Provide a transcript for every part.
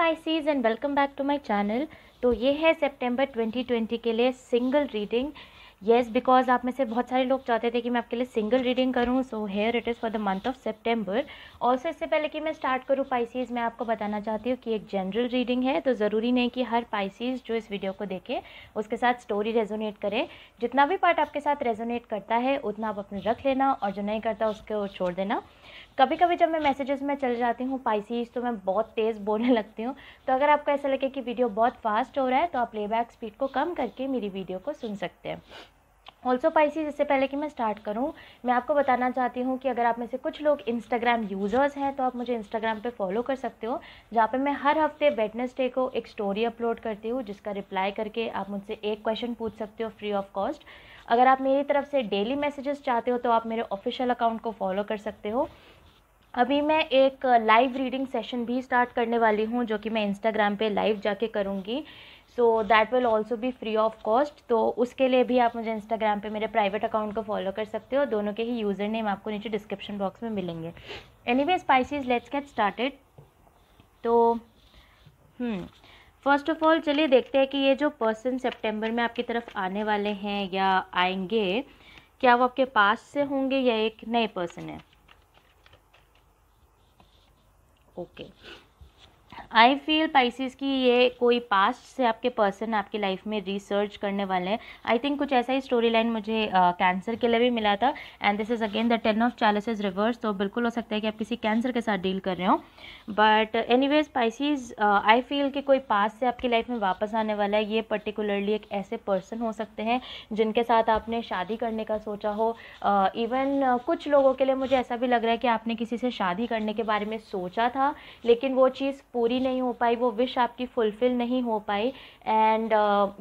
Pisces and welcome back to my channel. तो ये है सितंबर 2020 के लिए सिंगल रीडिंग। येस, बिकॉज आप में से बहुत सारे लोग चाहते थे कि मैं आपके लिए सिंगल रीडिंग करूं, so here it is for the month of September. Also इससे पहले कि मैं स्टार्ट करूं पाइसीज, मैं आपको बताना चाहती हूँ कि एक जनरल रीडिंग है, तो ज़रूरी नहीं कि हर पाइसीज जो इस वीडियो को देखे उसके साथ स्टोरी रेजोनेट करे। जितना भी पार्ट आपके साथ रेजोनेट करता है उतना आप अपने रख लेना, और जो नहीं करता उसको छोड़ देना। कभी कभी जब मैं मैसेजेस में चल जाती हूँ पाइसीज तो मैं बहुत तेज़ बोलने लगती हूँ, तो अगर आपको ऐसा लगे कि वीडियो बहुत फास्ट हो रहा है तो आप प्लेबैक स्पीड को कम करके मेरी वीडियो को सुन सकते हैं। ऑल्सो पाइसीज, इससे पहले कि मैं स्टार्ट करूं, मैं आपको बताना चाहती हूं कि अगर आप में से कुछ लोग इंस्टाग्राम यूज़र्स हैं तो आप मुझे इंस्टाग्राम पे फॉलो कर सकते हो, जहां पे मैं हर हफ्ते वेडनेसडे को एक स्टोरी अपलोड करती हूं, जिसका रिप्लाई करके आप मुझसे एक क्वेश्चन पूछ सकते हो फ्री ऑफ कॉस्ट। अगर आप मेरी तरफ से डेली मैसेजेस चाहते हो तो आप मेरे ऑफिशियल अकाउंट को फॉलो कर सकते हो। अभी मैं एक लाइव रीडिंग सेशन भी स्टार्ट करने वाली हूँ, जो कि मैं इंस्टाग्राम पे लाइव जाके करूँगी, so that will also be free of cost. तो उसके लिए भी आप मुझे इंस्टाग्राम पे मेरे प्राइवेट अकाउंट को फॉलो कर सकते हो। दोनों के ही यूज़र नेम आपको नीचे डिस्क्रिप्शन बॉक्स में मिलेंगे। Anyway species, let's get started. तो फर्स्ट ऑफ ऑल चलिए देखते हैं कि ये जो पर्सन सितंबर में आपकी तरफ आने वाले हैं या आएंगे, क्या वो आपके पास से होंगे या एक नए पर्सन है। ओके, आई फील पाइसिस की ये कोई पास्ट से आपके पर्सन आपकी लाइफ में रिसर्च करने वाले हैं। आई थिंक कुछ ऐसा ही स्टोरी लाइन मुझे कैंसर के लिए भी मिला था, and this is again the 10 of challenges reverse. तो बिल्कुल हो सकता है कि आप किसी कैंसर के साथ डील कर रहे हो, but anyways Pisces, I feel कि कोई पास्ट से आपकी लाइफ में वापस आने वाला है। ये पर्टिकुलरली एक ऐसे पर्सन हो सकते हैं जिनके साथ आपने शादी करने का सोचा हो। इवन कुछ लोगों के लिए मुझे ऐसा भी लग रहा है कि आपने किसी से शादी करने के बारे में सोचा था, लेकिन वो चीज़ पूरी नहीं हो पाई, वो विश आपकी फुलफिल नहीं हो पाई। एंड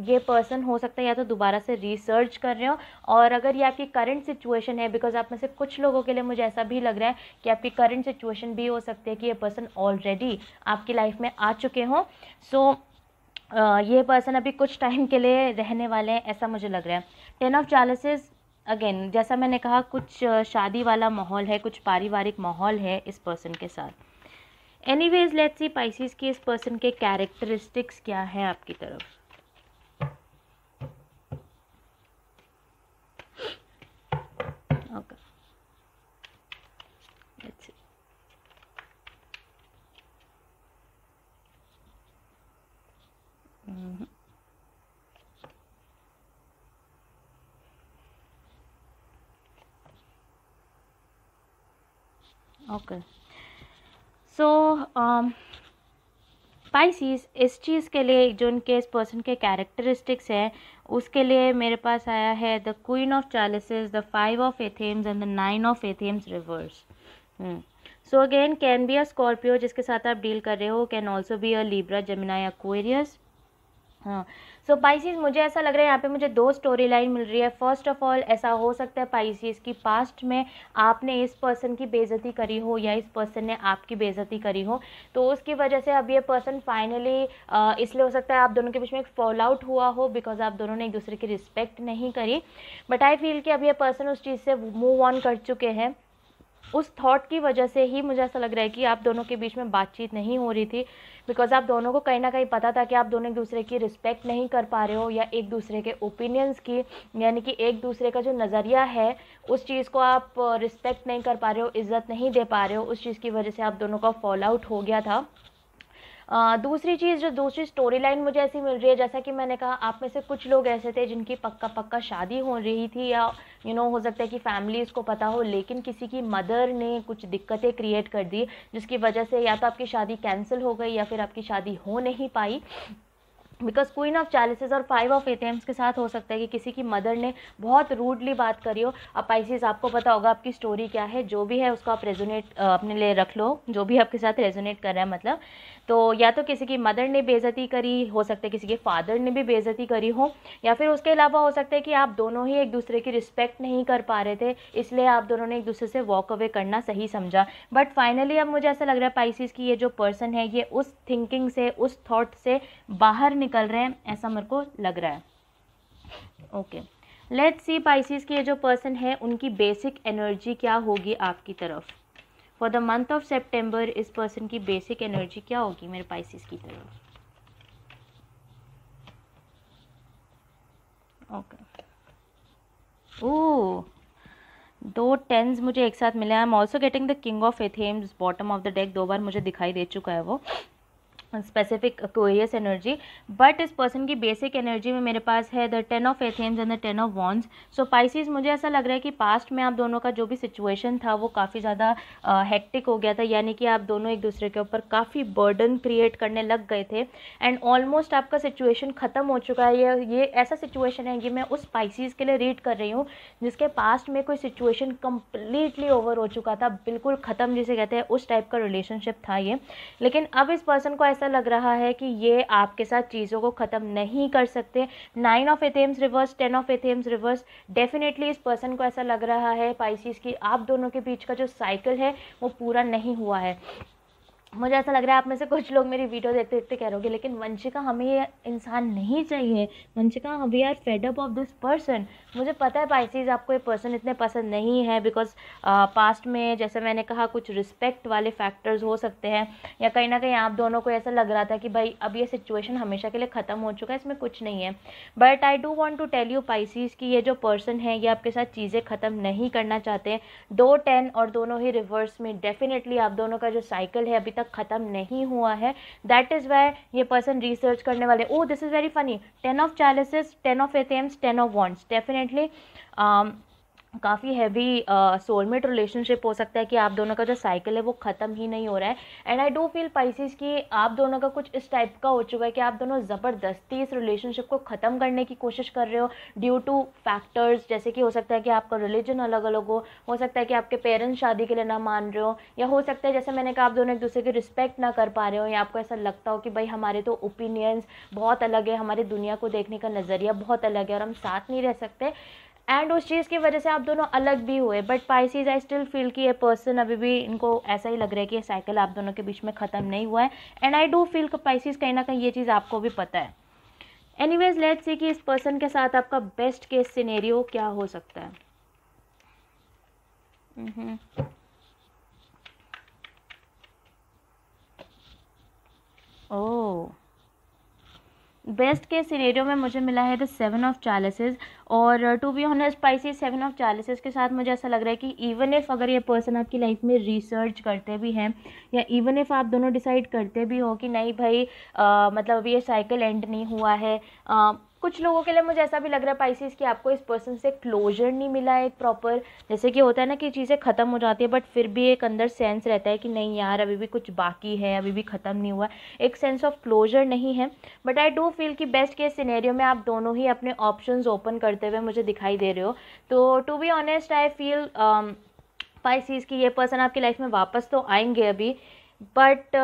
ये पर्सन हो सकता है या तो दोबारा से रिसर्च कर रहे हो, और अगर ये आपकी करंट सिचुएशन है, बिकॉज आप में से कुछ लोगों के लिए मुझे ऐसा भी लग रहा है कि आपकी करंट सिचुएशन भी हो सकती है कि ये पर्सन ऑलरेडी आपकी लाइफ में आ चुके हों। सो ये पर्सन अभी कुछ टाइम के लिए रहने वाले हैं, ऐसा मुझे लग रहा है। 10 ऑफ चैलेंजेस, अगेन जैसा मैंने कहा, कुछ शादी वाला माहौल है, कुछ पारिवारिक माहौल है इस पर्सन के साथ। एनीवेज लेट्स सी पाइसिस की इस पर्सन के कैरेक्टरिस्टिक्स क्या है आपकी तरफ। Okay, let's see. Okay, so Pisces, इस चीज़ के लिए जो उनके इस पर्सन के कैरेक्टरिस्टिक्स हैं उसके लिए मेरे पास आया है the queen of chalices, the 5 of athames and the 9 of athames reverse. So again can be a Scorpio जिसके साथ आप डील कर रहे हो, can also be a Libra, Gemini, Aquarius. हाँ, सो पाइसिस, मुझे ऐसा लग रहा है यहाँ पे मुझे दो स्टोरी लाइन मिल रही है। फर्स्ट ऑफ ऑल, ऐसा हो सकता है पाइसिस की पास्ट में आपने इस पर्सन की बेइज्जती करी हो या इस पर्सन ने आपकी बेइज्जती करी हो, तो उसकी वजह से अब ये पर्सन फाइनली, इसलिए हो सकता है आप दोनों के बीच में एक फॉल आउट हुआ हो, बिकॉज आप दोनों ने एक दूसरे की रिस्पेक्ट नहीं करी। बट आई फील कि अब ये पर्सन उस चीज़ से मूव ऑन कर चुके हैं। उस थॉट की वजह से ही मुझे ऐसा लग रहा है कि आप दोनों के बीच में बातचीत नहीं हो रही थी, बिकॉज आप दोनों को कहीं ना कहीं पता था कि आप दोनों एक दूसरे की रिस्पेक्ट नहीं कर पा रहे हो, या एक दूसरे के ओपिनियंस की, यानी कि एक दूसरे का जो नज़रिया है उस चीज़ को आप रिस्पेक्ट नहीं कर पा रहे हो, इज़्ज़त नहीं दे पा रहे हो। उस चीज़ की वजह से आप दोनों का फॉल आउट हो गया था। दूसरी चीज़, जो दूसरी स्टोरी लाइन मुझे ऐसी मिल रही है, जैसा कि मैंने कहा, आप में से कुछ लोग ऐसे थे जिनकी पक्का शादी हो रही थी, या हो सकता है कि फैमिली इसको पता हो, लेकिन किसी की मदर ने कुछ दिक्कतें क्रिएट कर दी, जिसकी वजह से या तो आपकी शादी कैंसिल हो गई या फिर आपकी शादी हो नहीं पाई। बिकॉज क्वीन ऑफ चैलेंजेस और 5 ऑफ एथेम्स के साथ हो सकता है कि किसी की मदर ने बहुत रूडली बात करी हो। अब पाइसिस, आपको पता होगा आपकी स्टोरी क्या है, जो भी है उसको आप रेजोनेट अपने लिए रख लो, जो भी आपके साथ रेजोनेट कर रहा है, मतलब तो या तो किसी की मदर ने बेइज्जती करी, हो सकता है किसी के फादर ने भी बेइज्जती करी हो, या फिर उसके अलावा हो सकता है कि आप दोनों ही एक दूसरे की रिस्पेक्ट नहीं कर पा रहे थे, इसलिए आप दोनों ने एक दूसरे से वॉक अवे करना सही समझा। बट फाइनली अब मुझे ऐसा लग रहा है पाइसिस की ये जो पर्सन है ये उस थिंकिंग से, उस थॉट से बाहर निकल रहे हैं, ऐसा मेरे को लग रहा है। ओके, लेट्स सी पाइसिस की ये जो पर्सन है उनकी बेसिक एनर्जी क्या होगी आपकी तरफ for the month of September इस पर्सन की बेसिक एनर्जी क्या होगी मेरे पाइसिस की तरफ? ओके, ओह, 2 टेंस मुझे एक साथ मिले। I am also getting the king of athames bottom of the deck, 2 बार मुझे दिखाई दे चुका है वो स्पेसिफिक एक्वेरियस एनर्जी। बट इस पर्सन की बेसिक एनर्जी में मेरे पास है the 10 of athames and the 10 of wands. So Pisces, मुझे ऐसा लग रहा है कि पास्ट में आप दोनों का जो भी सिचुएशन था वो काफ़ी ज़्यादा हेक्टिक हो गया था, यानी कि आप दोनों एक दूसरे के ऊपर काफ़ी बर्डन क्रिएट करने लग गए थे एंड ऑलमोस्ट आपका सिचुएशन ख़त्म हो चुका है। ये ऐसा सिचुएशन है, ये मैं उस पाइसिस के लिए रीड कर रही हूँ जिसके पास्ट में कोई सिचुएशन कम्प्लीटली ओवर हो चुका था, बिल्कुल ख़त्म जिसे कहते हैं, उस टाइप का रिलेशनशिप था ये। लेकिन अब इस पर्सन को ऐसा लग रहा है कि ये आपके साथ चीज़ों को ख़त्म नहीं कर सकते। 9 of athames reverse, 10 of athames reverse, definitely इस पर्सन को ऐसा लग रहा है पाइसिस की आप दोनों के बीच का जो साइकिल है वो पूरा नहीं हुआ है। मुझे ऐसा लग रहा है आप में से कुछ लोग मेरी वीडियो देखते देखते कह रहोगे लेकिन वंशिका हमें ये इंसान नहीं चाहिए, Vanshika we are fed up of this person. मुझे पता है पाइसिस आपको ये पर्सन इतने पसंद नहीं है बिकॉज पास्ट में जैसे मैंने कहा कुछ रिस्पेक्ट वाले फैक्टर्स हो सकते हैं, या कहीं ना कहीं आप दोनों को ऐसा लग रहा था कि भाई अब ये सिचुएशन हमेशा के लिए ख़त्म हो चुका है, इसमें कुछ नहीं है। But I do want to tell you pisces कि ये जो पर्सन है ये आपके साथ चीज़ें ख़त्म नहीं करना चाहते। 2, 10 और दोनों ही रिवर्स में डेफिनेटली आप दोनों का जो साइकिल है अभी तक ख़त्म नहीं हुआ है। दैट इज़ वाई ये पर्सन रिसर्च करने वाले। Oh, this is very funny, 10 of chalices, 10 of athames, 10 of wands, definitely काफ़ी हैवी सोलमेट रिलेशनशिप हो सकता है कि आप दोनों का जो साइकिल है वो ख़त्म ही नहीं हो रहा है। And I do feel pisces कि आप दोनों का कुछ इस टाइप का हो चुका है कि आप दोनों ज़बरदस्ती इस रिलेशनशिप को ख़त्म करने की कोशिश कर रहे हो ड्यू टू फैक्टर्स, जैसे कि हो सकता है कि आपका रिलीजन अलग अलग हो सकता है कि आपके पेरेंट्स शादी के लिए ना मान रहे हो, या हो सकता है जैसे मैंने कहा आप दोनों एक दूसरे की रिस्पेक्ट ना कर पा रहे हो, या आपको ऐसा लगता हो कि भाई हमारे तो ओपिनियंस बहुत अलग है, हमारी दुनिया को देखने का नज़रिया बहुत अलग है और हम साथ नहीं रह सकते, एंड उस चीज़ की वजह से आप दोनों अलग भी हुए। But Pisces I still feel कि ये पर्सन अभी भी इनको ऐसा ही लग रहा है कि ये साइकिल आप दोनों के बीच में ख़त्म नहीं हुआ है। एंड आई डू फील कि पाइसिस कहीं ना कहीं ये चीज़ आपको भी पता है। एनीवेज लेट्स सी कि इस पर्सन के साथ आपका बेस्ट केस सिनेरियो क्या हो सकता है। ओह, बेस्ट केस सिनेरियो में मुझे मिला है द 7 ऑफ चैलिसेस, और to be honest Pisces 7 of chalices के साथ मुझे ऐसा लग रहा है कि इवन इफ़ अगर ये पर्सन आपकी लाइफ में रिसर्च करते भी हैं, या इवन इफ़ आप दोनों डिसाइड करते भी हो कि नहीं भाई मतलब अभी ये साइकिल एंड नहीं हुआ है, कुछ लोगों के लिए मुझे ऐसा भी लग रहा है पाइसिस कि आपको इस पर्सन से क्लोजर नहीं मिला है एक प्रॉपर, जैसे कि होता है ना कि चीज़ें ख़त्म हो जाती है बट फिर भी एक अंदर सेंस रहता है कि नहीं यार अभी भी कुछ बाकी है, अभी भी ख़त्म नहीं हुआ, एक सेंस ऑफ क्लोजर नहीं है। बट आई डू फील कि बेस्ट केस सिनेरियो में आप दोनों ही अपने ऑप्शंस ओपन करते हुए मुझे दिखाई दे रहे हो। तो to be honest I feel pisces कि ये पर्सन आपकी लाइफ में वापस तो आएंगे अभी, बट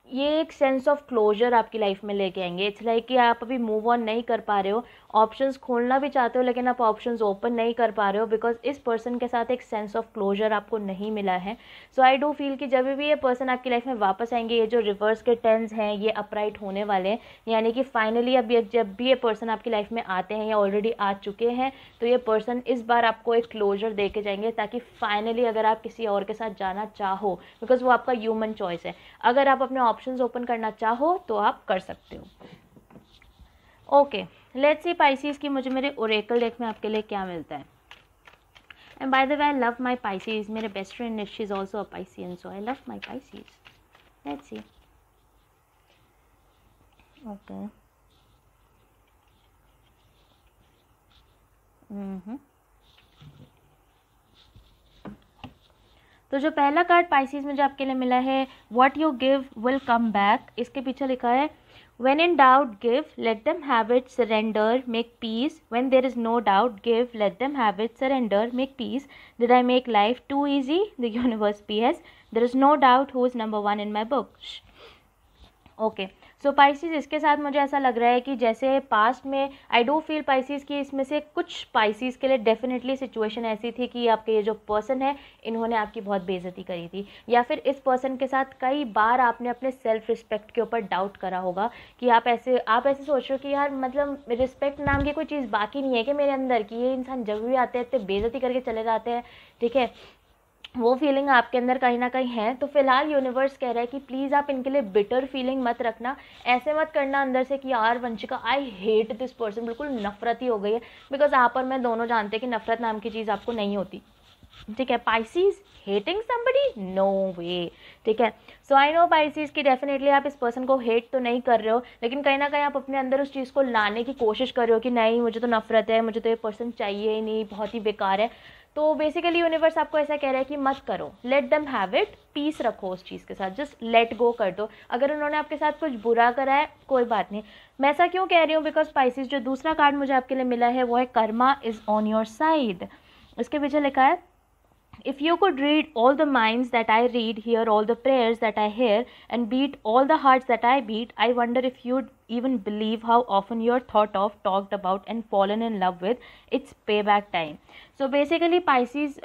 ये एक सेंस ऑफ क्लोजर आपकी लाइफ में लेके आएंगे। इट्स लाइक कि आप अभी मूव ऑन नहीं कर पा रहे हो, ऑप्शंस खोलना भी चाहते हो लेकिन आप ऑप्शंस ओपन नहीं कर पा रहे हो बिकॉज इस पर्सन के साथ एक सेंस ऑफ क्लोजर आपको नहीं मिला है। सो आई डू फील कि जब भी ये पर्सन आपकी लाइफ में वापस आएंगे, ये जो रिवर्स के टेंस हैं ये अपराइट होने वाले हैं, यानी कि फाइनली अब जब भी ये पर्सन आपकी लाइफ में आते हैं या ऑलरेडी आ चुके हैं तो ये पर्सन इस बार आपको एक क्लोजर दे के जाएंगे, ताकि फाइनली अगर आप किसी और के साथ जाना चाहो, बिकॉज वो आपका ह्यूमन चॉइस है, अगर आप अपने ऑप्शंस ओपन करना चाहो तो आप कर सकते हो। ओके, लेट्स सी पाइसिस की मुझे मेरे ओरेकल डेक में आपके लिए क्या मिलता है। And by the way I love my Pisces, मेरे best friend she is also a Piscean, so I love my Pisces. Let's see. Okay, तो जो पहला कार्ड पाइसिस में जो आपके लिए मिला है, what you give will come back, इसके पीछे लिखा है When in doubt, give, let them have it, surrender, make peace. When there is no doubt, give, let them have it, surrender, make peace. Did I make life too easy? The universe PS. There is no doubt who is number 1 in my book. Okay, so Pisces इसके साथ मुझे ऐसा लग रहा है कि जैसे past में आई डू फील पाइसिस की इसमें से कुछ पाइसिस के लिए डेफिनेटली सिचुएशन ऐसी थी कि आपके ये जो पर्सन है इन्होंने आपकी बहुत बेइज्जती करी थी, या फिर इस पर्सन के साथ कई बार आपने अपने सेल्फ रिस्पेक्ट के ऊपर डाउट करा होगा कि आप ऐसे सोच रहे हो कि यार मतलब रिस्पेक्ट नाम की कोई चीज़ बाकी नहीं है कि मेरे अंदर, कि ये इंसान जब भी आते हैं तो बेइज्जती करके चले जाते हैं, ठीक है। वो फीलिंग आपके अंदर कहीं ना कहीं है, तो फिलहाल यूनिवर्स कह रहा है कि प्लीज़ आप इनके लिए बिटर फीलिंग मत रखना, ऐसे मत करना अंदर से कि यार Vanshika I hate this person, बिल्कुल नफरत ही हो गई है, बिकॉज आप और मैं दोनों जानते हैं कि नफरत नाम की चीज़ आपको नहीं होती, ठीक है। पाइसीज हेटिंग समबडी, नो वे, ठीक है। सो आई नो पाइसीज कि डेफिनेटली आप इस पर्सन को हेट तो नहीं कर रहे हो, लेकिन कहीं ना कहीं आप अपने अंदर उस चीज़ को लाने की कोशिश कर रहे हो कि नहीं मुझे तो नफरत है, मुझे तो ये पर्सन चाहिए ही नहीं, बहुत ही बेकार है। तो बेसिकली यूनिवर्स आपको ऐसा कह रहा है कि मत करो, let them have it, peace रखो उस चीज़ के साथ, जस्ट लेट गो कर दो। अगर उन्होंने आपके साथ कुछ बुरा करा है कोई बात नहीं। मैं ऐसा क्यों कह रही हूँ, बिकॉज स्पाइसिस जो दूसरा कार्ड मुझे आपके लिए मिला है वो है Karma is on your side. इसके पीछे लिखा है if you could read all the minds that I read, hear all the prayers that I hear, and beat all the hearts that I beat, I wonder if you'd even believe how often you're thought of, talked about, and fallen in love with. It's payback time. So basically Pisces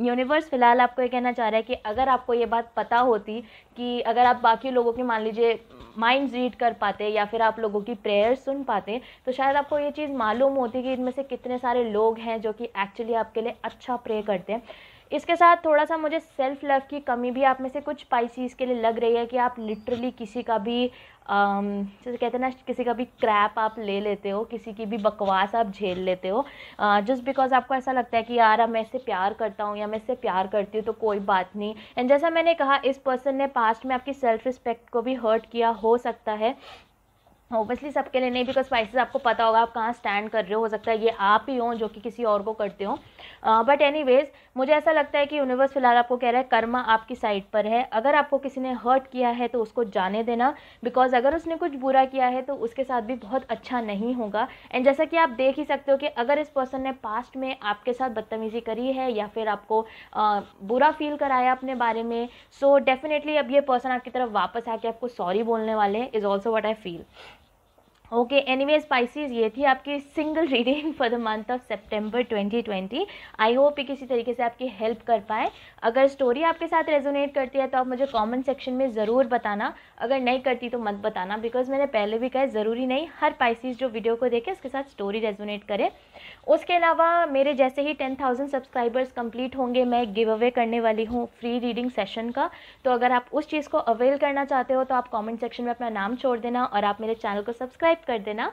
universe फिलहाल आपको ये कहना चाह रहा है कि अगर आपको ये बात पता होती कि अगर आप बाकी लोगों की मान लीजिए माइंड्स रीड कर पाते या फिर आप लोगों की प्रेयर्स सुन पाते, तो शायद आपको ये चीज़ मालूम होती कि इनमें से कितने सारे लोग हैं जो कि एक्चुअली आपके लिए अच्छा प्रे करते हैं। इसके साथ थोड़ा सा मुझे सेल्फ लव की कमी भी आप में से कुछ स्पाइसीज के लिए लग रही है कि आप लिटरली किसी का भी जैसे कहते हैं ना, किसी का भी क्रैप आप ले लेते हो, किसी की भी बकवास आप झेल लेते हो, जस्ट बिकॉज आपको ऐसा लगता है कि यार अब मैं इससे प्यार करता हूँ या मैं इससे प्यार करती हूँ तो कोई बात नहीं। एंड जैसा मैंने कहा, इस पर्सन ने पास्ट में आपकी सेल्फ रिस्पेक्ट को भी हर्ट किया हो सकता है, ऑब्वियसली सबके लिए नहीं, बिकॉज स्पाइसेस आपको पता होगा आप कहाँ स्टैंड कर रहे हो सकता है ये आप ही हो जो कि किसी और को करते हो। बट एनीवेज मुझे ऐसा लगता है कि यूनिवर्स फिलहाल आपको कह रहा है कर्मा आपकी साइड पर है। अगर आपको किसी ने हर्ट किया है तो उसको जाने देना, बिकॉज अगर उसने कुछ बुरा किया है तो उसके साथ भी बहुत अच्छा नहीं होगा। एंड जैसा कि आप देख ही सकते हो कि अगर इस पर्सन ने पास्ट में आपके साथ बदतमीजी करी है या फिर आपको बुरा फील कराया अपने बारे में, सो डेफिनेटली अब ये पर्सन आपकी तरफ वापस आके आपको सॉरी बोलने वाले हैं, is also what I feel. Okay anyway species, ये थी आपकी single reading for the month of September 2020। I hope ये किसी तरीके से आपकी हेल्प कर पाए। अगर स्टोरी आपके साथ रेजोनेट करती है तो आप मुझे कमेंट सेक्शन में ज़रूर बताना, अगर नहीं करती तो मत बताना, बिकॉज मैंने पहले भी कहा ज़रूरी नहीं हर पाइसीज जो वीडियो को देखे उसके साथ स्टोरी रेजोनेट करे। उसके अलावा मेरे जैसे ही 10,000 सब्सक्राइबर्स कंप्लीट होंगे मैं गिव अवे करने वाली हूँ फ्री रीडिंग सेशन का, तो अगर आप उस चीज़ को अवेल करना चाहते हो तो आप कमेंट सेक्शन में अपना नाम छोड़ देना और आप मेरे चैनल को सब्सक्राइब कर देना।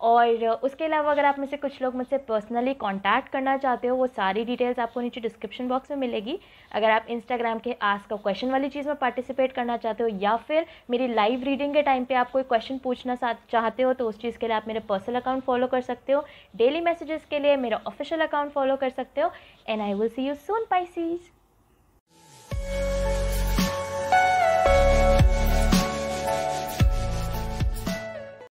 और उसके अलावा अगर आप में से कुछ लोग मुझसे पर्सनली कांटेक्ट करना चाहते हो, वो सारी डिटेल्स आपको नीचे डिस्क्रिप्शन बॉक्स में मिलेगी। अगर आप इंस्टाग्राम के आस्क अ क्वेश्चन वाली चीज़ में पार्टिसिपेट करना चाहते हो या फिर मेरी लाइव रीडिंग के टाइम पे आप कोई क्वेश्चन पूछना चाहते हो तो उस चीज़ के लिए आप मेरे पर्सनल अकाउंट फॉलो कर सकते हो। डेली मैसेजेस के लिए मेरा ऑफिशियल अकाउंट फॉलो कर सकते हो। And I will see you soon Pisces.